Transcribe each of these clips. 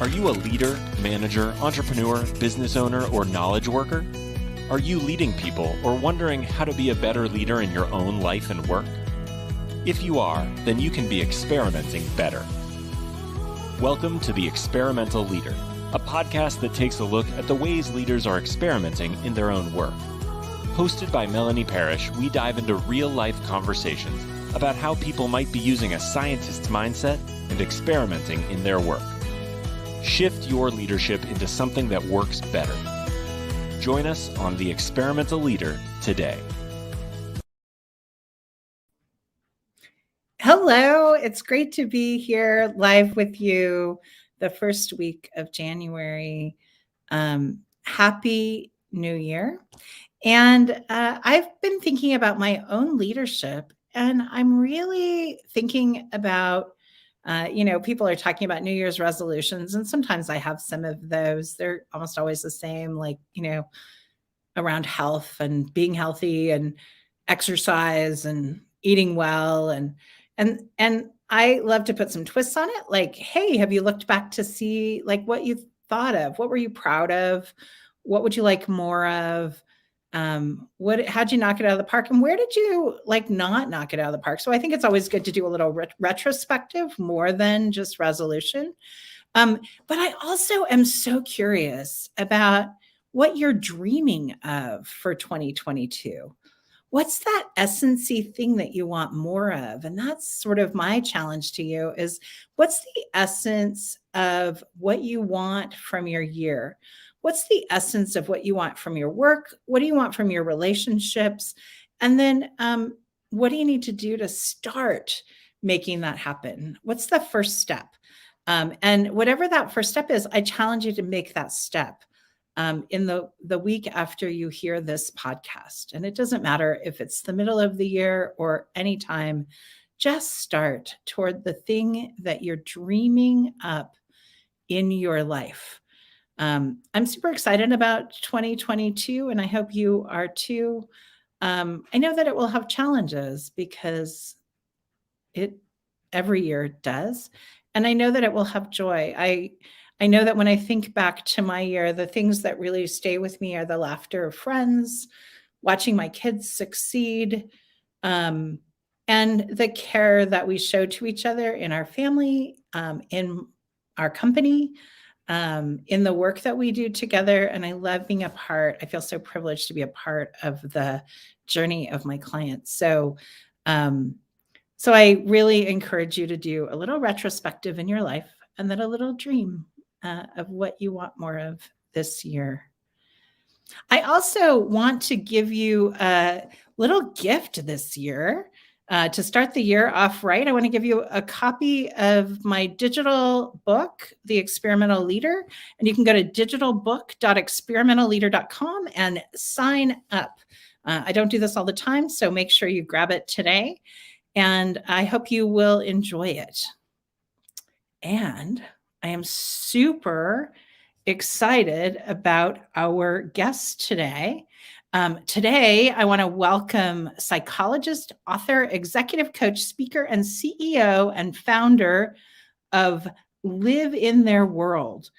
Are you a leader, manager, entrepreneur, business owner, or knowledge worker? Are you leading people or wondering how to be a better leader in your own life and work? If you are, then you can be experimenting better. Welcome to The Experimental Leader, a podcast that takes a look at the ways leaders are experimenting in their own work. Hosted by Melanie Parrish, we dive into real-life conversations about how people might be using a scientist's mindset and experimenting in their work. Shift your leadership into something that works better. Join us on The Experimental Leader today. Hello, it's great to be here live with you the first week of January. Happy New Year. And I've been thinking about my own leadership, and I'm really thinking about people are talking about New Year's resolutions, and sometimes I have some of those. They're almost always the same, around health and being healthy and exercise and eating well. And I love to put some twists on it. Like, hey, have you looked back to see what you thought of? What were you proud of? What would you like more of? How'd you knock it out of the park? And where did you not knock it out of the park? So I think it's always good to do a little retrospective more than just resolution. But I also am so curious about what you're dreaming of for 2022. What's that essency thing that you want more of? And that's sort of my challenge to you is what's the essence of what you want from your year? What's the essence of what you want from your work? What do you want from your relationships? And then what do you need to do to start making that happen? What's the first step? And whatever that first step is, I challenge you to make that step in the week after you hear this podcast. And it doesn't matter if it's the middle of the year or anytime, just start toward the thing that you're dreaming up in your life. I'm super excited about 2022, and I hope you are too. I know that it will have challenges because it every year does. And I know that it will have joy. I know that when I think back to my year, the things that really stay with me are the laughter of friends, watching my kids succeed, and the care that we show to each other in our family, in our company, in the work that we do together. And I love being a part. I feel so privileged to be a part of the journey of my clients. So I really encourage you to do a little retrospective in your life and then a little dream of what you want more of this year. I also want to give you a little gift this year. To start the year off right, I want to give you a copy of my digital book, The Experimental Leader. And you can go to digitalbook.experimentalleader.com and sign up. I don't do this all the time, so make sure you grab it today. And I hope you will enjoy it. And I am super excited about our guest today. Today, I want to welcome psychologist, author, executive coach, speaker, and CEO and founder of Live in Their World,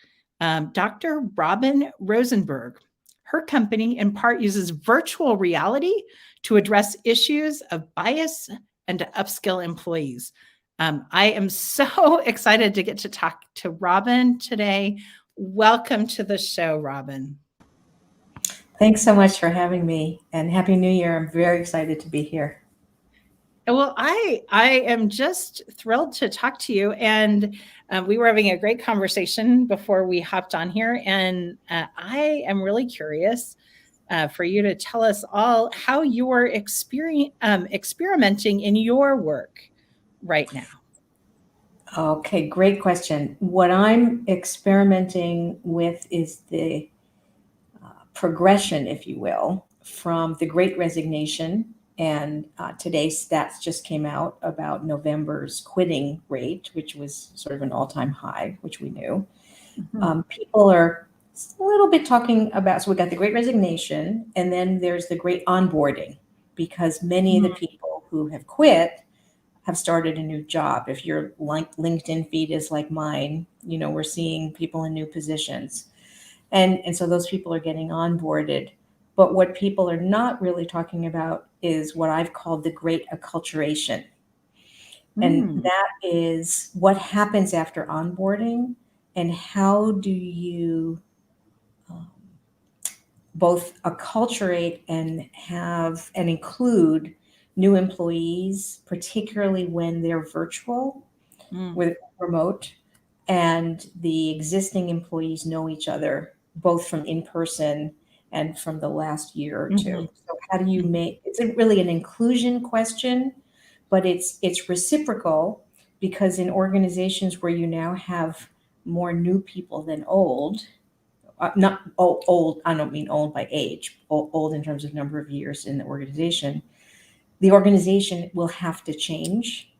Dr. Robin Rosenberg. Her company, in part, uses virtual reality to address issues of bias and to upskill employees. I am so excited to get to talk to Robin today. Welcome to the show, Robin. Thanks so much for having me, and Happy New Year. I'm very excited to be here. Well, I am just thrilled to talk to you, and we were having a great conversation before we hopped on here, and I am really curious for you to tell us all how you are experimenting in your work right now. Okay, great question. What I'm experimenting with is the progression, if you will, from the Great Resignation. And today's stats just came out about November's quitting rate, which was sort of an all-time high, which we knew. Mm-hmm. People are a little bit talking about, so we got the Great Resignation, and then there's the Great Onboarding, because many of the people who have quit have started a new job. If your LinkedIn feed is like mine, we're seeing people in new positions. And so those people are getting onboarded. But what people are not really talking about is what I've called the Great Acculturation. And that is what happens after onboarding, and how do you both acculturate and have and include new employees, particularly when they're virtual with remote, and the existing employees know each other both from in person and from the last year or two. So how do you it's really an inclusion question, but it's reciprocal, because in organizations where you now have more new people than old, not old, I don't mean old by age, old in terms of number of years in the organization will have to change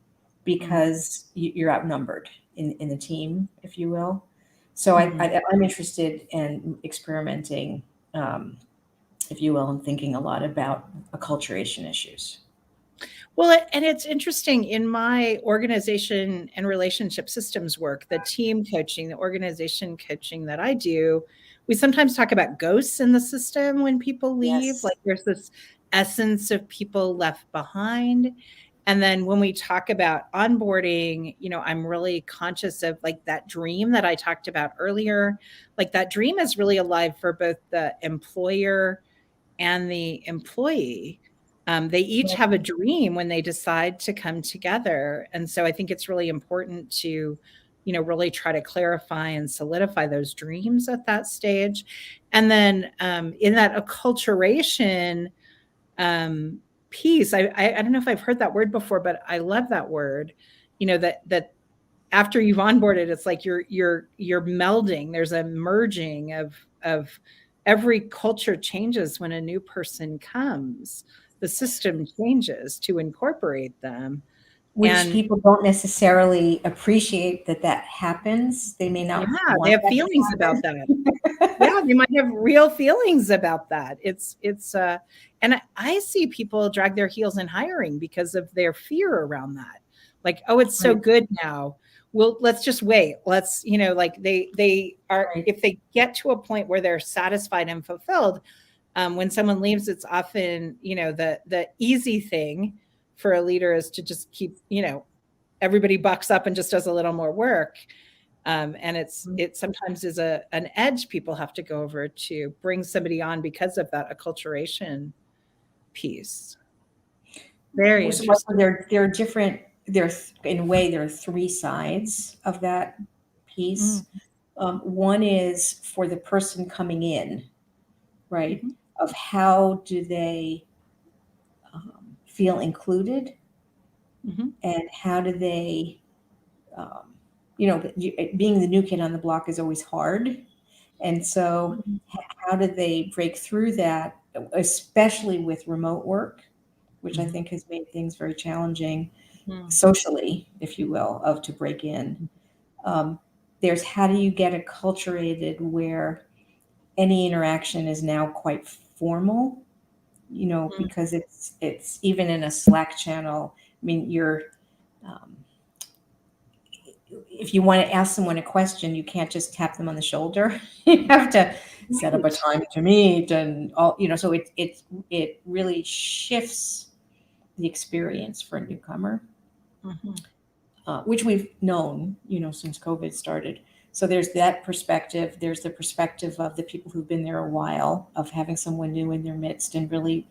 because you're outnumbered in the team, if you will. So I'm interested in experimenting, if you will, and thinking a lot about acculturation issues. Well, and it's interesting in my organization and relationship systems work, the team coaching, the organization coaching that I do, we sometimes talk about ghosts in the system when people leave. Yes. Like there's this essence of people left behind. And then when we talk about onboarding, I'm really conscious of like that dream that I talked about earlier. Like that dream is really alive for both the employer and the employee. They each have a dream when they decide to come together. And so I think it's really important to, really try to clarify and solidify those dreams at that stage. And then in that acculturation piece, I don't know if I've heard that word before, but I love that word, that after you've onboarded, it's like you're melding. There's a merging of every culture changes when a new person comes. The system changes to incorporate them. Which people don't necessarily appreciate that happens. They may not. Yeah, they have feelings about that. Yeah, they might have real feelings about that. It's and I see people drag their heels in hiring because of their fear around that. Like, oh, it's so good now. Well, let's just wait. Let's, like they are, if they get to a point where they're satisfied and fulfilled, when someone leaves, it's often, the easy thing for a leader is to just keep, everybody bucks up and just does a little more work. And it sometimes is an edge people have to go over to bring somebody on because of that acculturation piece. Very interesting. So there are different. In a way, there are three sides of that piece. One is for the person coming in, right? Of how do they feel included, and how do they, being the new kid on the block is always hard. And so how do they break through that, especially with remote work, which I think has made things very challenging socially, if you will, to break in. There's how do you get acculturated where any interaction is now quite formal, because it's even in a Slack channel. I mean, if you want to ask someone a question, you can't just tap them on the shoulder. You have to set up a time to meet and all, so it really shifts the experience for a newcomer, which we've known, since COVID started. So there's that perspective. There's the perspective of the people who've been there a while, of having someone new in their midst and really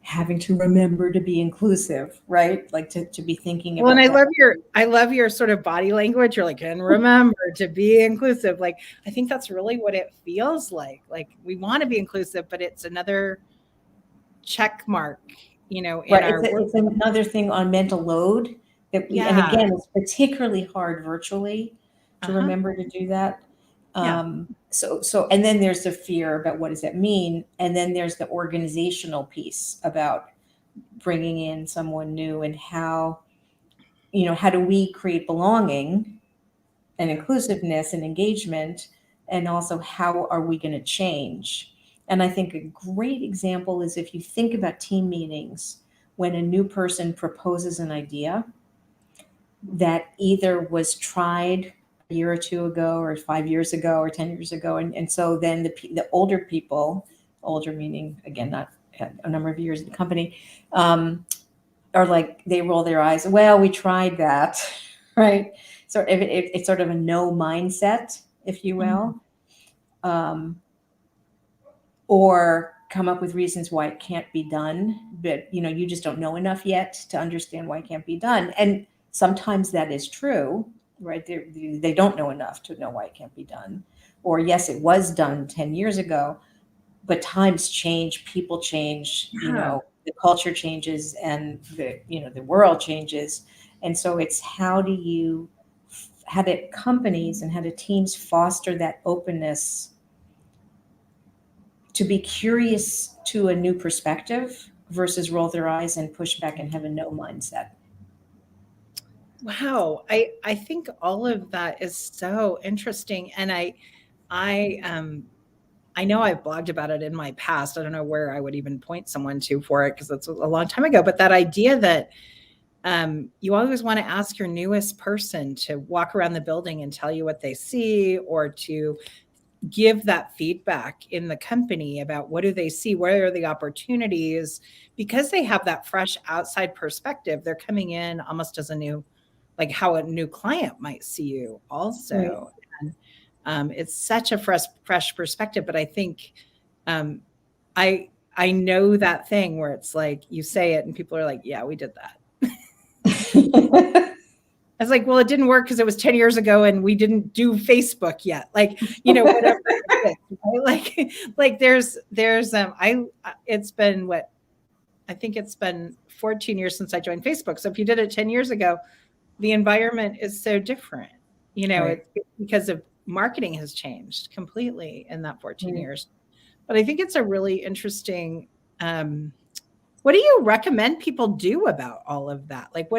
having to remember to be inclusive, right? Like to be thinking about. Well, and I love your sort of body language. You're like, and remember to be inclusive. Like, I think that's really what it feels like. Like we want to be inclusive, but it's another check mark, in our work. It's another thing on mental load that we, and again, it's particularly hard virtually to remember to do that. So, and then there's the fear about what does that mean? And then there's the organizational piece about bringing in someone new and how do we create belonging and inclusiveness and engagement? And also how are we going to change? And I think a great example is if you think about team meetings, when a new person proposes an idea, that either was tried a year or two ago or 5 years ago or 10 years ago. And so then the older people, older meaning, again, not a number of years in the company, are like, they roll their eyes. Well, we tried that, right? So it's sort of a no mindset, if you will, or come up with reasons why it can't be done. But, you just don't know enough yet to understand why it can't be done. And sometimes that is true, right? They don't know enough to know why it can't be done. Or yes, it was done 10 years ago, but times change, people change, the culture changes, and the world changes. And so it's how do companies and how do teams foster that openness to be curious to a new perspective versus roll their eyes and push back and have a no mindset. Wow. I think all of that is so interesting. And I know I've blogged about it in my past. I don't know where I would even point someone to for it because it's a long time ago. But that idea that you always want to ask your newest person to walk around the building and tell you what they see, or to give that feedback in the company about what do they see, where are the opportunities, because they have that fresh outside perspective. They're coming in almost as a new, like how a new client might see you also. Right. And it's such a fresh perspective. But I think I know that thing where it's like you say it and people are like, yeah, we did that. I was like, well, it didn't work because it was 10 years ago and we didn't do Facebook yet. Like, whatever. It is, right? Like there's it's been I think it's been 14 years since I joined Facebook. So if you did it 10 years ago, the environment is so different. Right. It's because of marketing has changed completely in that 14 years. But I think it's a really interesting, what do you recommend people do about all of that? Like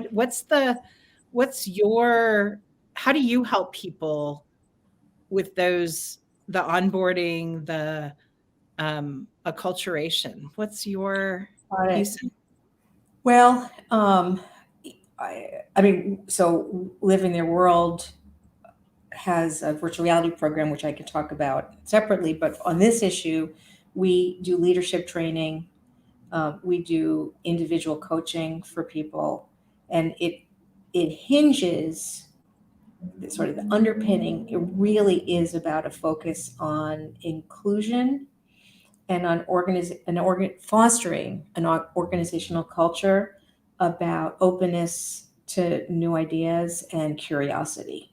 how do you help people with the onboarding, the acculturation? What's your piece? Well, I mean, so Live in Their World has a virtual reality program, which I could talk about separately. But on this issue, we do leadership training. We do individual coaching for people. And it hinges, sort of the underpinning, it really is about a focus on inclusion and on fostering an organizational culture about openness to new ideas and curiosity.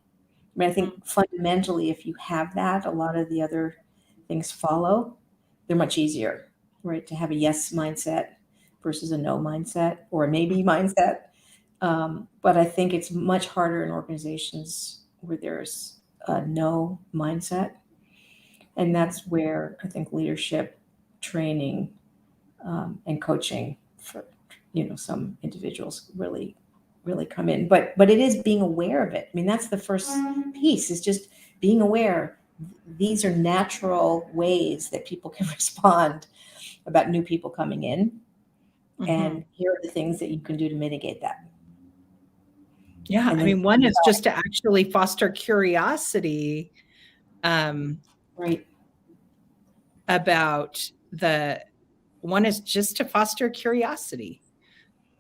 I mean, I think fundamentally, if you have that, a lot of the other things follow. They're much easier, right? To have a yes mindset versus a no mindset or a maybe mindset. But I think it's much harder in organizations where there's a no mindset. And that's where I think leadership training and coaching for some individuals really come in. But it is being aware of it. I mean, that's the first piece, is just being aware. These are natural ways that people can respond about new people coming in. And here are the things that you can do to mitigate that. Yeah, I mean, one is just to actually foster curiosity, right, about one is just to foster curiosity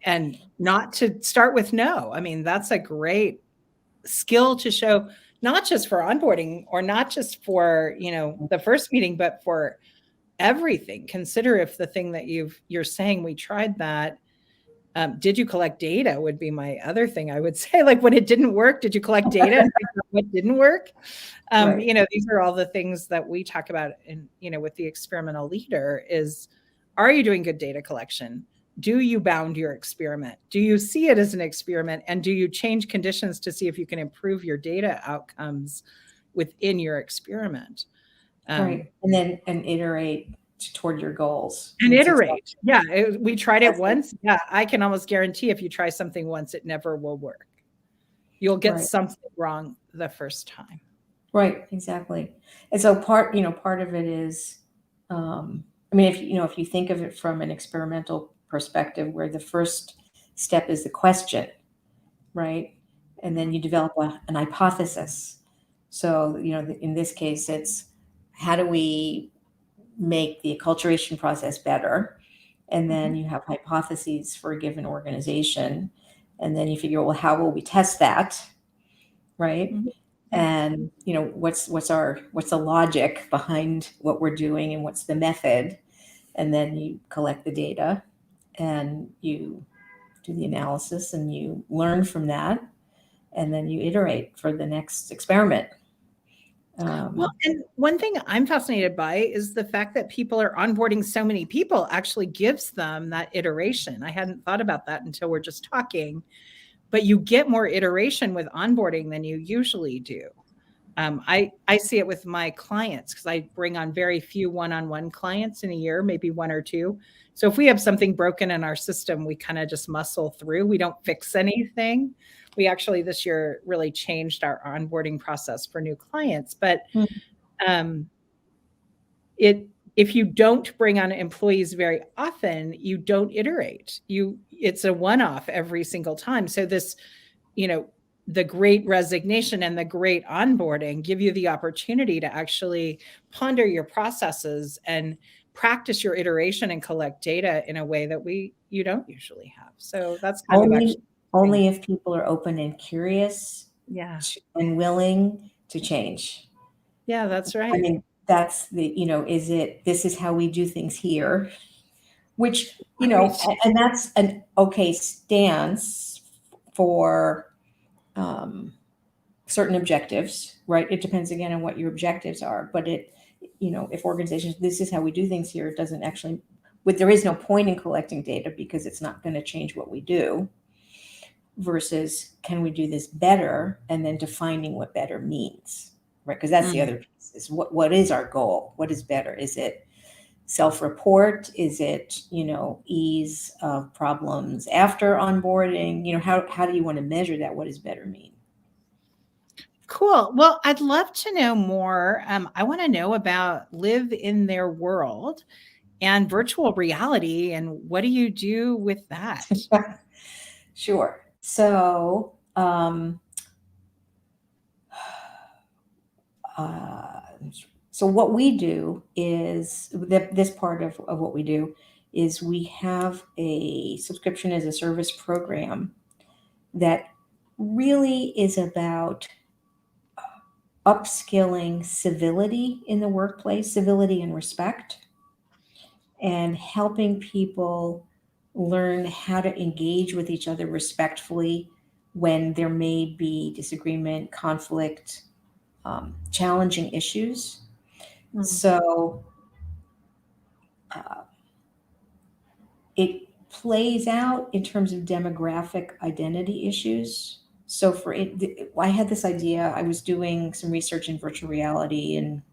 and not to start with no. I mean, that's a great skill to show, not just for onboarding or not just for, the first meeting, but for everything. Consider if the thing that you're saying, we tried that. Did you collect data would be my other thing I would say. Like when it didn't work, did you collect data and figure out what didn't work? Right. These are all the things that we talk about in, with the experimental leader is, are you doing good data collection? Do you bound your experiment? Do you see it as an experiment? And do you change conditions to see if you can improve your data outcomes within your experiment? Right. And iterate toward your goals. And iterate. Yeah. We tried it once. Yeah. I can almost guarantee if you try something once, it never will work. You'll get something wrong the first time. Right. Exactly. And so part of it is, if you think of it from an experimental perspective, where the first step is the question, right? and then you develop an hypothesis. So, in this case, it's how do we make the acculturation process better? And then you have hypotheses for a given organization. And then you figure, well, how will we test that? Right. And, what's the logic behind what we're doing and what's the method? And then you collect the data and you do the analysis and you learn from that. And then you iterate for the next experiment. Well, and one thing I'm fascinated by is the fact that people are onboarding so many people actually gives them that iteration. I hadn't thought about that until we're just talking, but you get more iteration with onboarding than you usually do. I see it with my clients because I bring on very few one-on-one clients in a year, maybe one or two. So if we have something broken in our system, we kind of just muscle through. We don't fix anything. We actually this year really changed our onboarding process for new clients. But if you don't bring on employees very often, you don't iterate. It's a one-off every single time. So this, the Great Resignation and the Great Onboarding give you the opportunity to actually ponder your processes and practice your iteration and collect data in a way that you don't usually have. So that's kind of actually only if people are open and curious, yeah, and willing to change. Yeah, that's right. I mean, that's this is how we do things here, which, and that's an okay stance for certain objectives, right? It depends again on what your objectives are, but if organizations, this is how we do things here, it doesn't actually, there is no point in collecting data because it's not going to change what we do, versus can we do this better, and then defining what better means, right? Because that's the other piece, is what is our goal? What is better? Is it self-report? Is it, ease of problems after onboarding? How do you want to measure that? What does better mean? Cool. Well, I'd love to know more. I want to know about live in their world and virtual reality, and what do you do with that? Sure. So, so what we do is this part of what we do is we have a subscription as a service program that really is about upskilling civility in the workplace, civility and respect, and helping people learn how to engage with each other respectfully when there may be disagreement, conflict, challenging issues. So it plays out in terms of demographic identity issues. So I had this idea. I was doing some research in virtual reality, and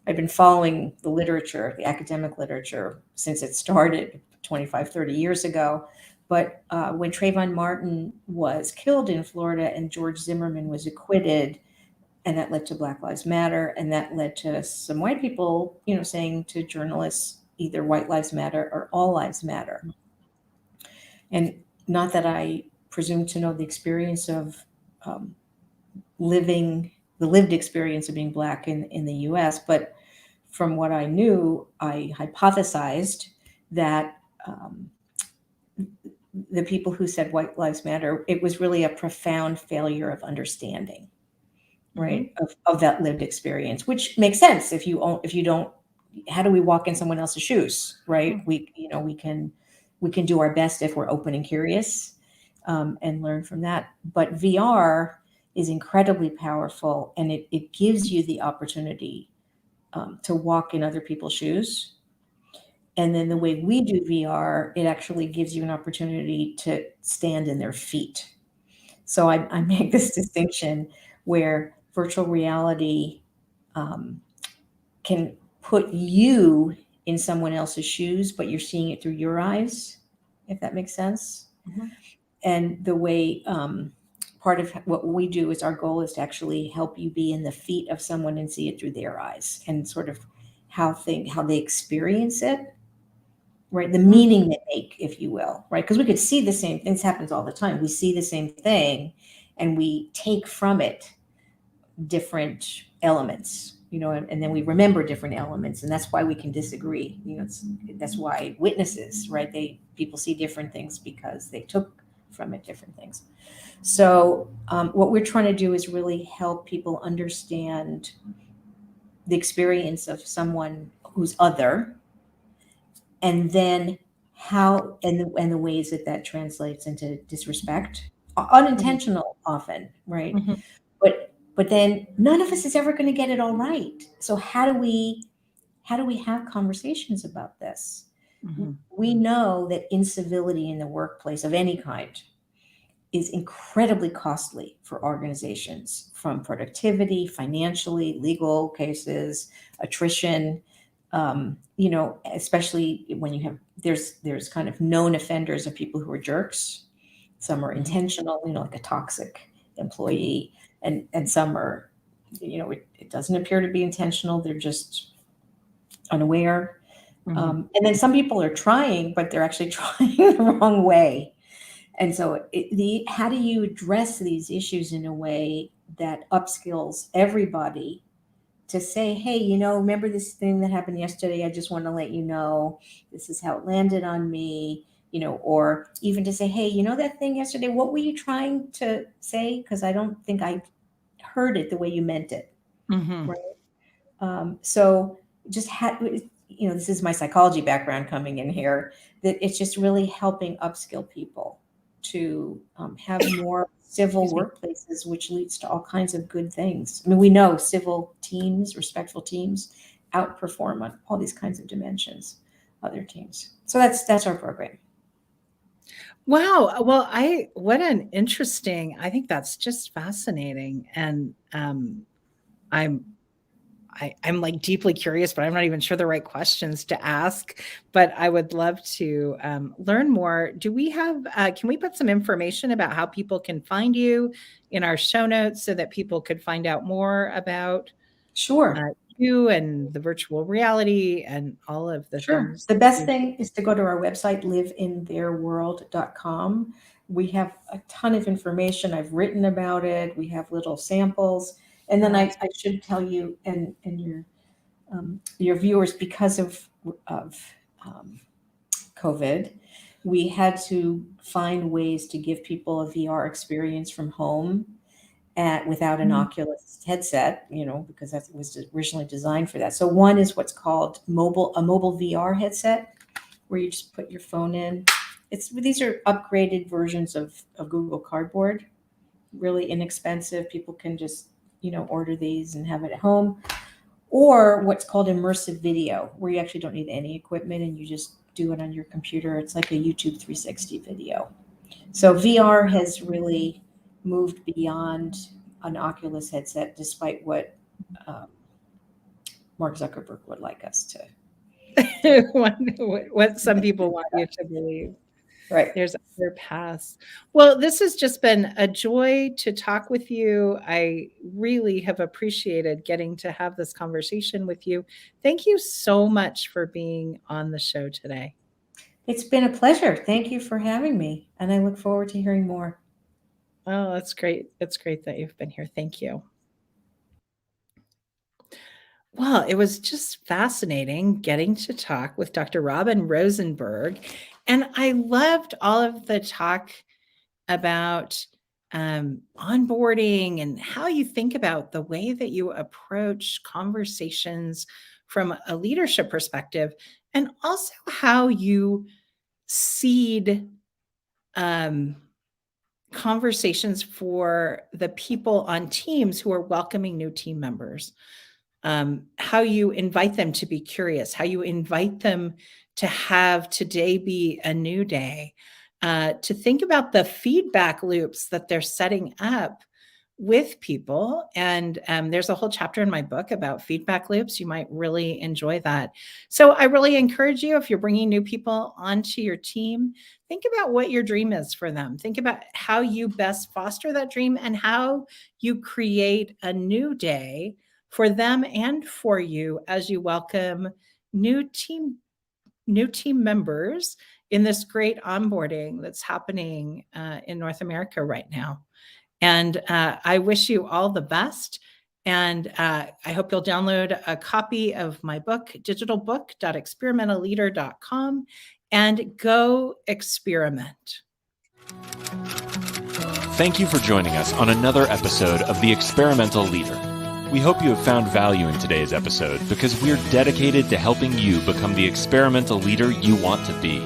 I've been following the literature, the academic literature, since it started 25, 30 years ago. But when Trayvon Martin was killed in Florida and George Zimmerman was acquitted, and that led to Black Lives Matter, and that led to some white people, saying to journalists, either white lives matter or all lives matter. And not that I presume to know the experience of the lived experience of being Black in the US, but from what I knew, I hypothesized that the people who said white lives matter, it was really a profound failure of understanding, right, of that lived experience, which makes sense. If you don't, how do we walk in someone else's shoes, right? We can do our best if we're open and curious, and learn from that. But VR is incredibly powerful, and it gives you the opportunity to walk in other people's shoes. And then the way we do VR, it actually gives you an opportunity to stand in their feet. So I make this distinction where virtual reality can put you in someone else's shoes, but you're seeing it through your eyes, if that makes sense. And the way part of what we do is our goal is to actually help you be in the feet of someone and see it through their eyes, and sort of how they experience it, right? The meaning they make, if you will, right? Because we could see the same things, happens all the time. We see the same thing, and we take from it different elements, and then we remember different elements, and that's why we can disagree. That's why witnesses, right? People see different things because they took from it different things. So what we're trying to do is really help people understand the experience of someone who's other, and then how and the ways that translates into disrespect, unintentional often, right? Mm-hmm. But then none of us is ever going to get it all right. So how do we have conversations about this? Mm-hmm. We know that incivility in the workplace of any kind is incredibly costly for organizations, from productivity, financially, legal cases, attrition. Especially when you have there's kind of known offenders of people who are jerks. Some are intentional, like a toxic employee, and some are, it doesn't appear to be intentional. They're just unaware. Mm-hmm. And then some people are trying, but they're actually trying the wrong way. And so how do you address these issues in a way that upskills everybody to say, hey, remember this thing that happened yesterday? I just want to let you know this is how it landed on me, or even to say, hey, that thing yesterday, what were you trying to say? Because I don't think I heard it the way you meant it. Mm-hmm. Right. So just this is my psychology background coming in here, that it's just really helping upskill people to have more civil workplaces, which leads to all kinds of good things. I mean, we know civil teams, respectful teams, outperform on all these kinds of dimensions other teams. So that's our program. Wow. Well, I think that's just fascinating. And I'm like deeply curious, but I'm not even sure the right questions to ask. But I would love to learn more. Can we put some information about how people can find you in our show notes so that people could find out more about Sure. you and the virtual reality and all of the things? The best thing is to go to our website, liveintheirworld.com. We have a ton of information. I've written about it. We have little samples. And then I should tell you and your viewers, because of COVID, we had to find ways to give people a VR experience from home without an Oculus headset, because that was originally designed for that. So one is what's called a mobile VR headset, where you just put your phone in. These are upgraded versions of Google Cardboard, really inexpensive. People can just, order these and have it at home. Or what's called immersive video, where you actually don't need any equipment and you just do it on your computer. It's like a YouTube 360 video. So VR has really moved beyond an Oculus headset, despite what Mark Zuckerberg would like us to. What some people want you to believe. Right. There's other paths. Well, this has just been a joy to talk with you. I really have appreciated getting to have this conversation with you. Thank you so much for being on the show today. It's been a pleasure. Thank you for having me, and I look forward to hearing more. Oh, that's great. It's great that you've been here. Thank you. Well, it was just fascinating getting to talk with Dr. Robin Rosenberg. And I loved all of the talk about onboarding and how you think about the way that you approach conversations from a leadership perspective, and also how you seed conversations for the people on teams who are welcoming new team members. How you invite them to be curious, how you invite them to have today be a new day, to think about the feedback loops that they're setting up with people. And there's a whole chapter in my book about feedback loops. You might really enjoy that. So I really encourage you, if you're bringing new people onto your team, think about what your dream is for them. Think about how you best foster that dream and how you create a new day for them and for you as you welcome new team members in this great onboarding that's happening in North America right now. And I wish you all the best. And I hope you'll download a copy of my book, digitalbook.experimentalleader.com, and go experiment. Thank you for joining us on another episode of The Experimental Leader. We hope you have found value in today's episode because we're dedicated to helping you become the experimental leader you want to be.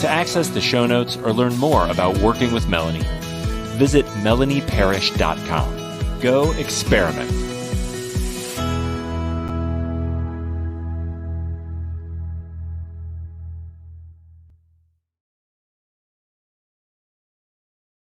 To access the show notes or learn more about working with Melanie, visit melanieparish.com. Go experiment.